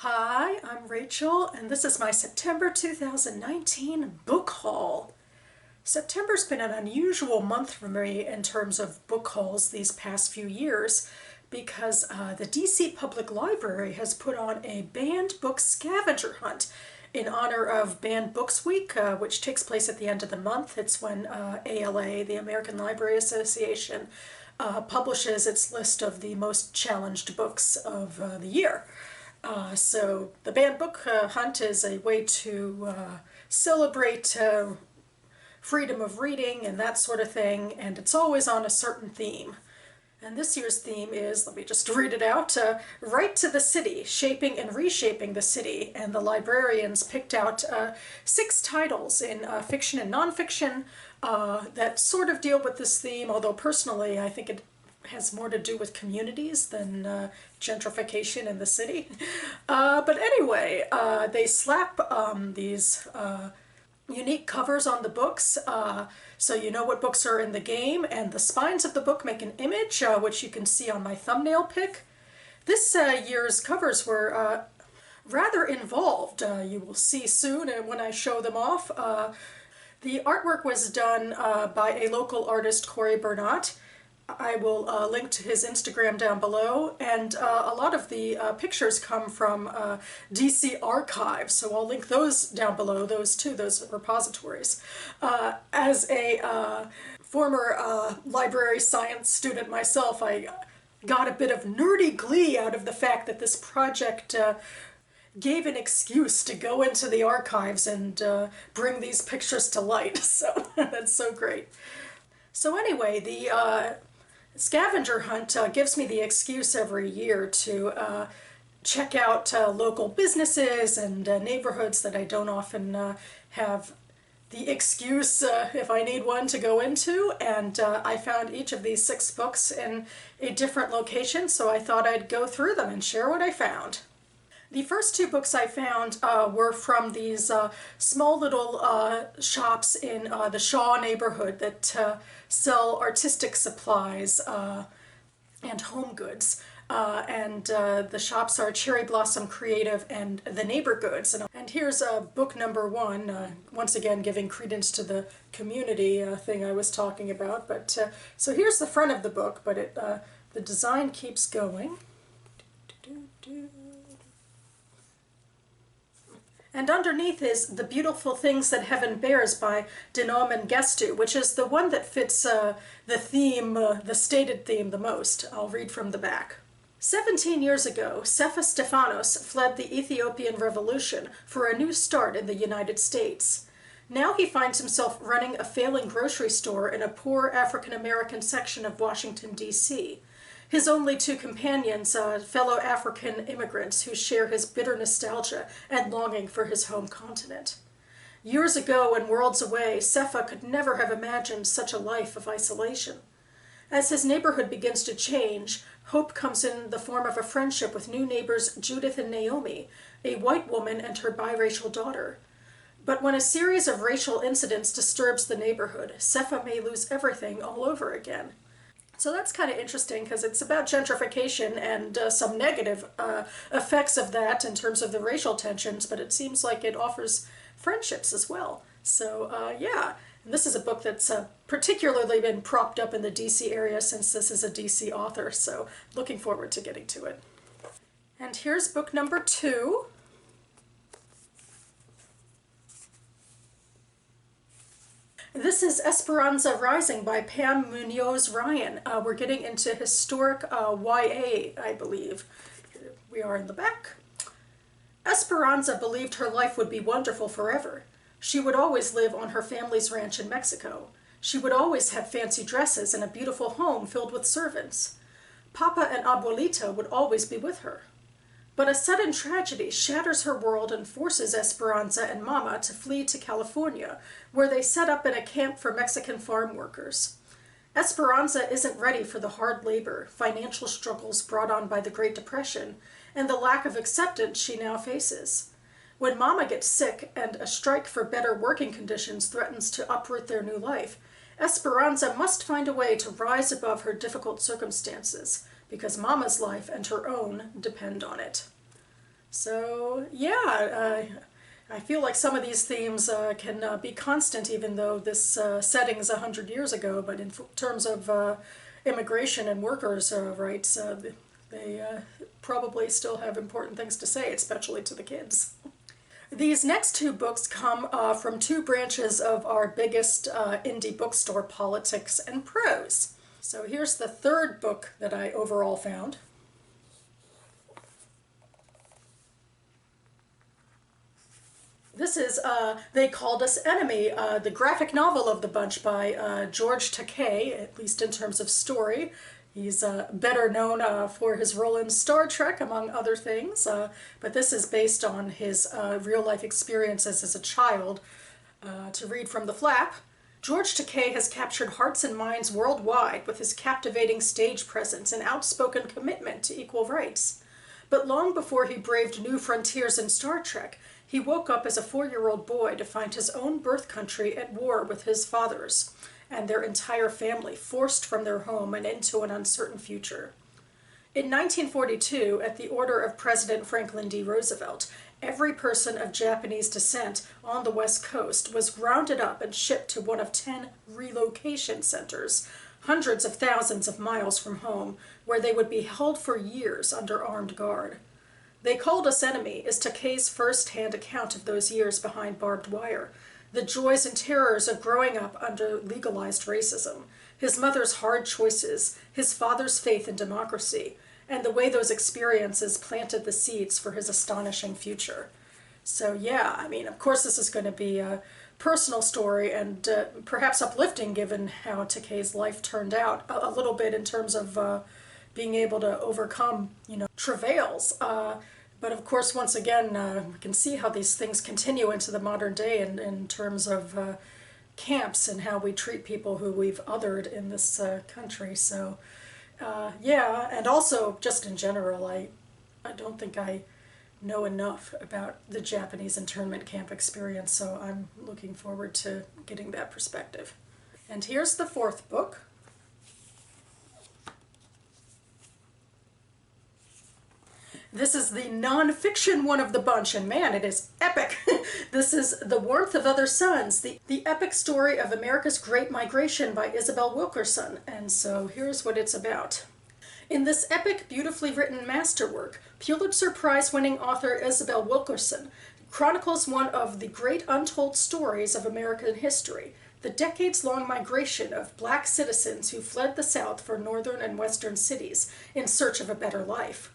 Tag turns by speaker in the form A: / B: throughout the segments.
A: Hi, I'm Rachel, and this is my September 2019 book haul. September's been an unusual month for me in terms of book hauls these past few years because the DC Public Library has put on a banned book scavenger hunt in honor of Banned Books Week, which takes place at the end of the month. It's when ALA, the American Library Association, publishes its list of the most challenged books of the year. So the banned book hunt is a way to celebrate freedom of reading and that sort of thing, and it's always on a certain theme. And this year's theme is, let me just read it out, Right to the City, Shaping and Reshaping the City. And the librarians picked out 6 titles in fiction and nonfiction that sort of deal with this theme, although personally I think it has more to do with communities than gentrification in the city. But anyway, they slap these unique covers on the books, so you know what books are in the game, and the spines of the book make an image, which you can see on my thumbnail pic. This year's covers were rather involved. You will see soon when I show them off. The artwork was done by a local artist, Corey Burnott. I will link to his Instagram down below, and a lot of the pictures come from DC Archive, so I'll link those down below, those repositories. As a former library science student myself, I got a bit of nerdy glee out of the fact that this project gave an excuse to go into the archives and bring these pictures to light, so that's so great. So anyway, the scavenger hunt gives me the excuse every year to check out local businesses and neighborhoods that I don't often have the excuse, if I need one, to go into. And I found each of these 6 books in a different location, so I thought I'd go through them and share what I found. The first 2 books I found were from these small little shops in the Shaw neighborhood that sell artistic supplies and home goods. The shops are Cherry Blossom Creative and The Neighbor Goods. And here's book number 1, once again giving credence to the community thing I was talking about. But so here's the front of the book, but the design keeps going. And underneath is The Beautiful Things That Heaven Bears by Dinah Mengistu, which is the one that fits the theme, the stated theme, the most. I'll read from the back. 17 years ago, Cepha Stephanos fled the Ethiopian Revolution for a new start in the United States. Now he finds himself running a failing grocery store in a poor African-American section of Washington, D.C. His only 2 companions, fellow African immigrants who share his bitter nostalgia and longing for his home continent. Years ago and worlds away, Cepha could never have imagined such a life of isolation. As his neighborhood begins to change, hope comes in the form of a friendship with new neighbors Judith and Naomi, a white woman and her biracial daughter. But when a series of racial incidents disturbs the neighborhood, Cepha may lose everything all over again. So that's kind of interesting because it's about gentrification and some negative effects of that in terms of the racial tensions, but it seems like it offers friendships as well. So yeah, and this is a book that's particularly been propped up in the DC area since this is a DC author, so looking forward to getting to it. And here's book number 2. This is Esperanza Rising by Pam Munoz Ryan. We're getting into historic YA, I believe. Here we are in the back. Esperanza believed her life would be wonderful forever. She would always live on her family's ranch in Mexico. She would always have fancy dresses and a beautiful home filled with servants. Papa and Abuelita would always be with her. But a sudden tragedy shatters her world and forces Esperanza and Mama to flee to California, where they set up in a camp for Mexican farm workers. Esperanza isn't ready for the hard labor, financial struggles brought on by the Great Depression, and the lack of acceptance she now faces. When Mama gets sick and a strike for better working conditions threatens to uproot their new life, Esperanza must find a way to rise above her difficult circumstances, because Mama's life and her own depend on it. So yeah, I feel like some of these themes can be constant, even though this setting is 100 years ago. But in terms of immigration and workers' rights, they probably still have important things to say, especially to the kids. These next two books come from two branches of our biggest indie bookstore, Politics and Prose. So here's the third book that I overall found. This is They Called Us Enemy, the graphic novel of the bunch by George Takei, at least in terms of story. He's better known for his role in Star Trek, among other things, but this is based on his real-life experiences as a child. To read from the flap, George Takei has captured hearts and minds worldwide with his captivating stage presence and outspoken commitment to equal rights. But long before he braved new frontiers in Star Trek, he woke up as a 4-year-old boy to find his own birth country at war with his father's, and their entire family forced from their home and into an uncertain future. In 1942, at the order of President Franklin D. Roosevelt, every person of Japanese descent on the West Coast was rounded up and shipped to one of 10 relocation centers, hundreds of thousands of miles from home, where they would be held for years under armed guard. They Called Us Enemy is Takei's first-hand account of those years behind barbed wire, the joys and terrors of growing up under legalized racism, his mother's hard choices, his father's faith in democracy, and the way those experiences planted the seeds for his astonishing future. So yeah, I mean, of course this is going to be a personal story and perhaps uplifting given how Takei's life turned out a little bit in terms of being able to overcome, travails. But of course, once again, we can see how these things continue into the modern day in terms of camps and how we treat people who we've othered in this country. So, yeah, and also just in general, I don't think I know enough about the Japanese internment camp experience, so I'm looking forward to getting that perspective. And here's the fourth book. This is the non-fiction one of the bunch, and man, it is epic. This is The Warmth of Other Suns, the epic story of America's Great Migration by Isabel Wilkerson, and so here's what it's about. In this epic, beautifully written masterwork, Pulitzer Prize-winning author Isabel Wilkerson chronicles one of the great untold stories of American history, the decades-long migration of black citizens who fled the South for northern and western cities in search of a better life.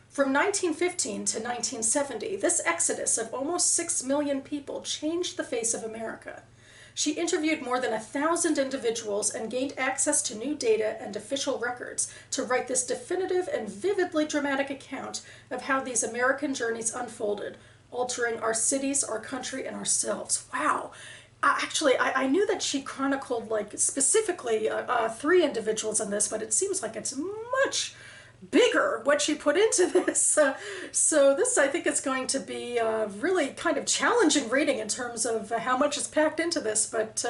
A: From 1915 to 1970, this exodus of almost 6 million people changed the face of America. She interviewed more than 1,000 individuals and gained access to new data and official records to write this definitive and vividly dramatic account of how these American journeys unfolded, altering our cities, our country, and ourselves. Wow. Actually, I knew that she chronicled, specifically 3 individuals in this, but it seems like it's much bigger what she put into this. So this, I think, is going to be really kind of challenging reading in terms of how much is packed into this, but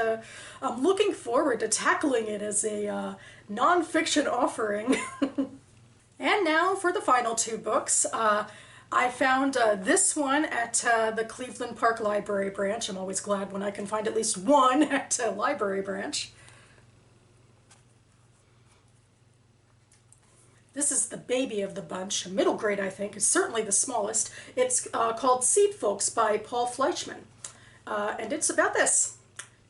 A: I'm looking forward to tackling it as a nonfiction offering. And now for the final 2 books. I found this one at the Cleveland Park Library branch. I'm always glad when I can find at least one at a library branch. This is the baby of the bunch, middle grade I think, it's certainly the smallest. It's called Seed Folks by Paul Fleischman. And it's about this.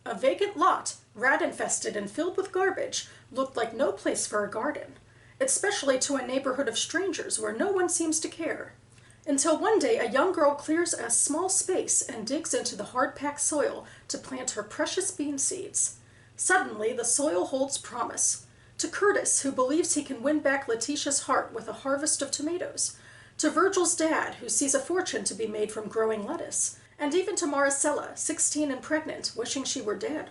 A: A vacant lot, rat-infested and filled with garbage, looked like no place for a garden, especially to a neighborhood of strangers where no one seems to care. Until one day a young girl clears a small space and digs into the hard-packed soil to plant her precious bean seeds. Suddenly the soil holds promise. To Curtis, who believes he can win back Letitia's heart with a harvest of tomatoes. To Virgil's dad, who sees a fortune to be made from growing lettuce. And even to Maricela, 16 and pregnant, wishing she were dead.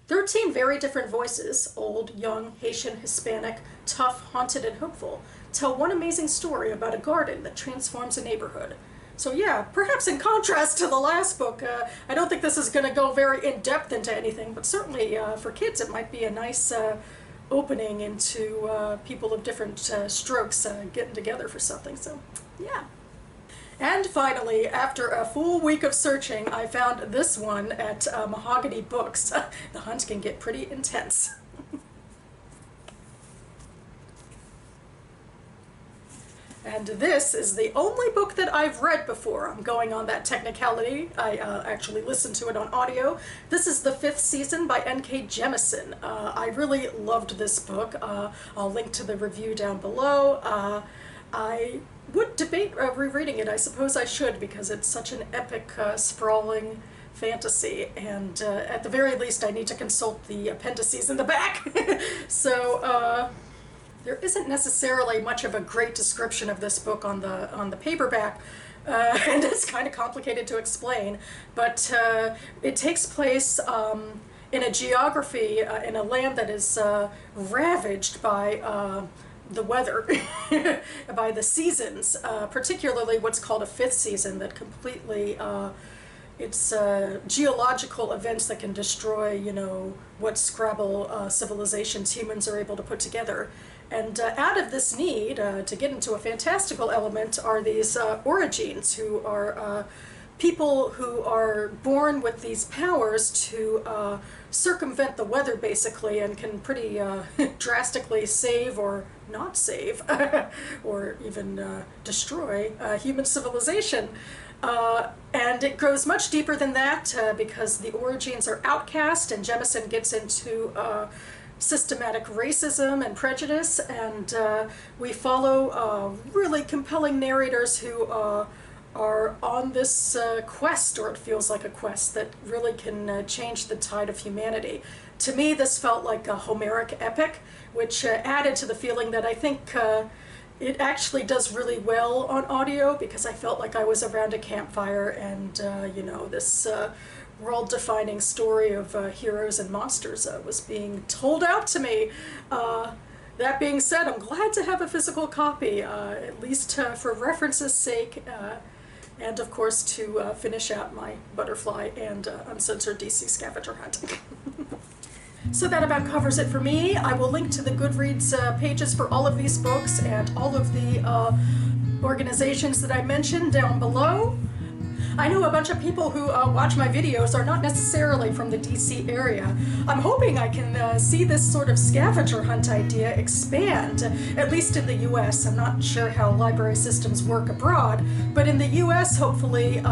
A: 13 very different voices, old, young, Haitian, Hispanic, tough, haunted, and hopeful, tell one amazing story about a garden that transforms a neighborhood. So yeah, perhaps in contrast to the last book, I don't think this is going to go very in-depth into anything, but certainly for kids it might be a nice opening into people of different strokes getting together for something. So yeah. And finally, after a full week of searching, I found this one at Mahogany Books. The hunt can get pretty intense. And this is the only book that I've read before. I'm going on that technicality. I actually listened to it on audio. This is the 5th season by N.K. Jemisin. I really loved this book. I'll link to the review down below. I would debate rereading it. I suppose I should, because it's such an epic, sprawling fantasy, and at the very least I need to consult the appendices in the back. So there isn't necessarily much of a great description of this book on the paperback, and it's kind of complicated to explain, but it takes place in a geography, in a land that is ravaged by the weather, by the seasons, particularly what's called a 5th season that completely, it's geological events that can destroy, what Scrabble civilizations humans are able to put together. And out of this need to get into a fantastical element are these origines, who are people who are born with these powers to circumvent the weather, basically, and can pretty drastically save or not save, or even destroy human civilization. And it goes much deeper than that, because the origins are outcast, and Jemisin gets into systematic racism and prejudice, and we follow really compelling narrators who are on this quest, or it feels like a quest, that really can change the tide of humanity. To me, this felt like a Homeric epic, which added to the feeling that I think it actually does really well on audio, because I felt like I was around a campfire, and this world-defining story of heroes and monsters was being told out to me. That being said, I'm glad to have a physical copy, at least for reference's sake, and of course to finish out my Butterfly and Uncensored DC Scavenger Hunt. So that about covers it for me. I will link to the Goodreads pages for all of these books and all of the organizations that I mentioned down below. I know a bunch of people who watch my videos are not necessarily from the DC area. I'm hoping I can see this sort of scavenger hunt idea expand, at least in the US. I'm not sure how library systems work abroad, but in the US, hopefully,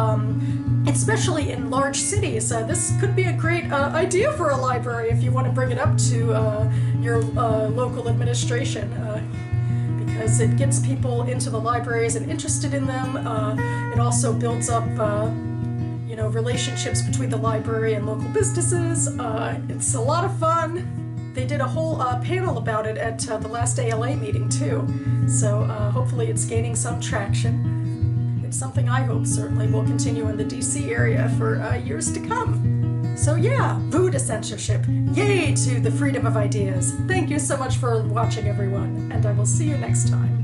A: especially in large cities, this could be a great idea for a library if you want to bring it up to your local administration. Because it gets people into the libraries and interested in them. It also builds up, relationships between the library and local businesses. It's a lot of fun. They did a whole panel about it at the last ALA meeting too. So hopefully it's gaining some traction. It's something I hope certainly will continue in the DC area for years to come. So yeah, boo to censorship. Yay to the freedom of ideas. Thank you so much for watching, everyone, and I will see you next time.